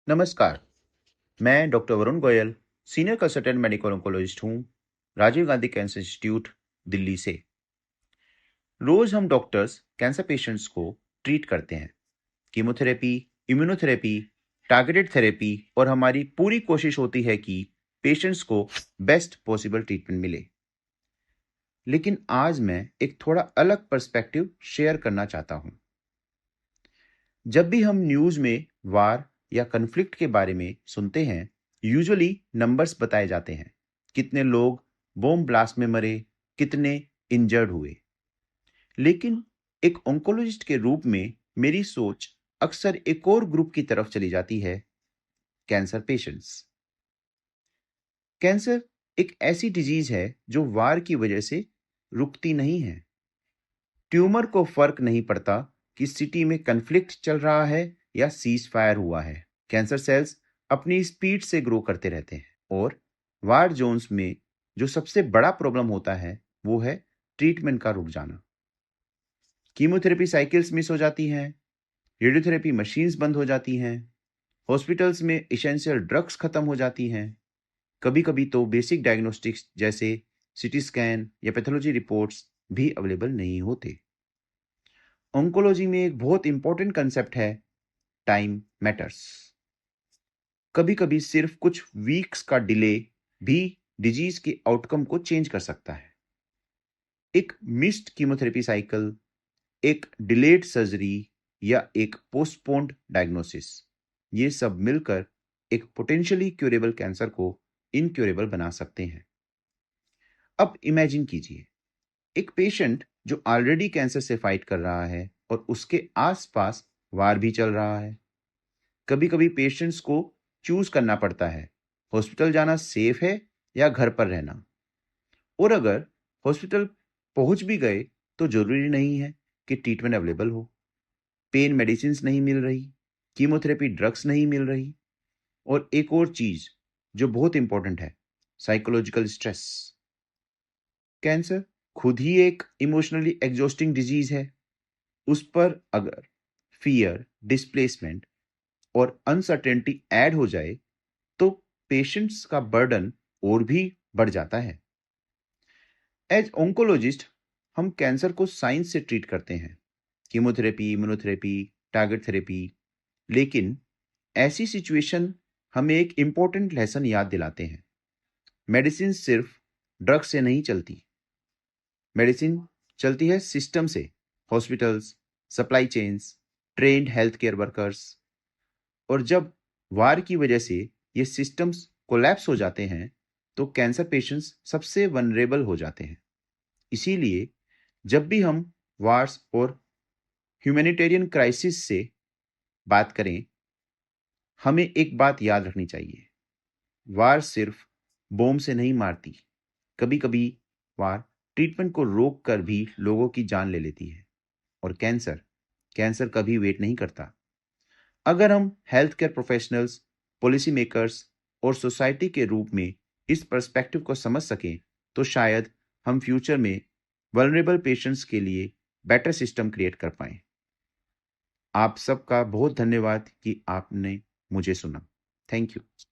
नमस्कार। मैं doctor Varun Goyal, senior consultant medical oncologist हूँ, राजीव गांधी कैंसर इंस्टीट्यूट, दिल्ली से। रोज हम डॉक्टर्स कैंसर पेशेंट्स को ट्रीट करते हैं। कीमोथेरेपी, इम्यूनोथेरेपी, टारगेटेड थेरेपी और हमारी पूरी कोशिश होती है कि पेशेंट्स को बेस्ट पॉसिबल ट्रीटमेंट मिले। लेकिन आज मैं एक थोड़ा अलग पर्सपेक्टिव शेयर करना चाहता हूँ। जब भी हम न्यूज़ में वार या कन्फ्लिक्ट के बारे में सुनते हैं, यूजुअली नंबर्स बताए जाते हैं। कितने लोग बॉम्ब ब्लास्ट में मरे, कितने इंजर्ड हुए। लेकिन एक ऑन्कोलॉजिस्ट के रूप में मेरी सोच अक्सर एक और ग्रुप की तरफ चली जाती है, कैंसर पेशेंट्स। कैंसर एक ऐसी डिजीज है जो वार की वजह से रुकती नहीं है। ट्यूमर को फर्क नहीं पड़ता कि सिटी में कन्फ्लिक्ट चल रहा है या सीज फायर हुआ है। कैंसर सेल्स अपनी स्पीड से ग्रो करते रहते हैं और वार जोन्स में जो सबसे बड़ा प्रॉब्लम होता है वो है ट्रीटमेंट का रुक जाना। कीमोथेरेपी साइकिल्स मिस हो जाती हैं, रेडियोथेरेपी मशीन्स बंद हो जाती हैं, हॉस्पिटल्स में इसेंशियल ड्रग्स खत्म हो जाती हैं। कभी कभी तो बेसिक डायग्नोस्टिक्स जैसे सीटी स्कैन या पैथोलॉजी रिपोर्ट्स भी अवेलेबल नहीं होते। ऑन्कोलॉजी में एक बहुत इंपॉर्टेंट कंसेप्ट है, टाइम मैटर्स। कभी कभी सिर्फ कुछ वीक्स का डिले भी डिजीज के आउटकम को चेंज कर सकता है। एक मिस्ड कीमोथेरेपी साइकिल, एक डिलेड सर्जरी या एक पोस्टपोन्ड डायग्नोसिस, ये सब मिलकर एक पोटेंशियली क्यूरेबल कैंसर को इनक्यूरेबल बना सकते हैं। अब इमेजिन कीजिए, एक पेशेंट जो ऑलरेडी कैंसर से फाइट कर रहा है और उसके आसपास वार भी चल रहा है। कभी कभी पेशेंट्स को चूज करना पड़ता है, हॉस्पिटल जाना सेफ है या घर पर रहना। और अगर हॉस्पिटल पहुंच भी गए तो जरूरी नहीं है कि ट्रीटमेंट अवेलेबल हो। पेन मेडिसिन नहीं मिल रही, कीमोथेरेपी ड्रग्स नहीं मिल रही, और एक और चीज जो बहुत इंपॉर्टेंट है, साइकोलॉजिकल स्ट्रेस। कैंसर खुद ही एक इमोशनली एग्जॉस्टिंग डिजीज है। उस पर अगर फियर, डिस्प्लेसमेंट और अनसर्टेनिटी ऐड हो जाए तो पेशेंट्स का बर्डन और भी बढ़ जाता है। एज ओंकोलॉजिस्ट हम कैंसर को साइंस से ट्रीट करते हैं, कीमोथेरेपी, इम्यूनोथेरेपी, टारगेट थेरेपी। लेकिन ऐसी सिचुएशन हमें एक इंपॉर्टेंट लेसन याद दिलाते हैं। मेडिसिन सिर्फ ड्रग से नहीं चलती, मेडिसिन चलती है सिस्टम से। Hospitals, supply chains, trained health care workers. और जब वार की वजह से ये सिस्टम्स कोलैप्स हो जाते हैं तो कैंसर पेशेंट्स सबसे वनरेबल हो जाते हैं। इसीलिए जब भी हम वार्स और ह्यूमैनिटेरियन क्राइसिस से बात करें, हमें एक बात याद रखनी चाहिए, वार सिर्फ बॉम्ब से नहीं मारती। कभी कभी वार ट्रीटमेंट को रोक कर भी लोगों की जान ले लेती है। और कैंसर कैंसर कभी वेट नहीं करता। अगर हम health care professionals, policy makers और सोसाइटी के रूप में इस पर्सपेक्टिव को समझ सकें तो शायद हम फ्यूचर में वल्नरेबल पेशेंट्स के लिए बेटर सिस्टम क्रिएट कर पाएं। आप सबका बहुत धन्यवाद कि आपने मुझे सुना। Thank you.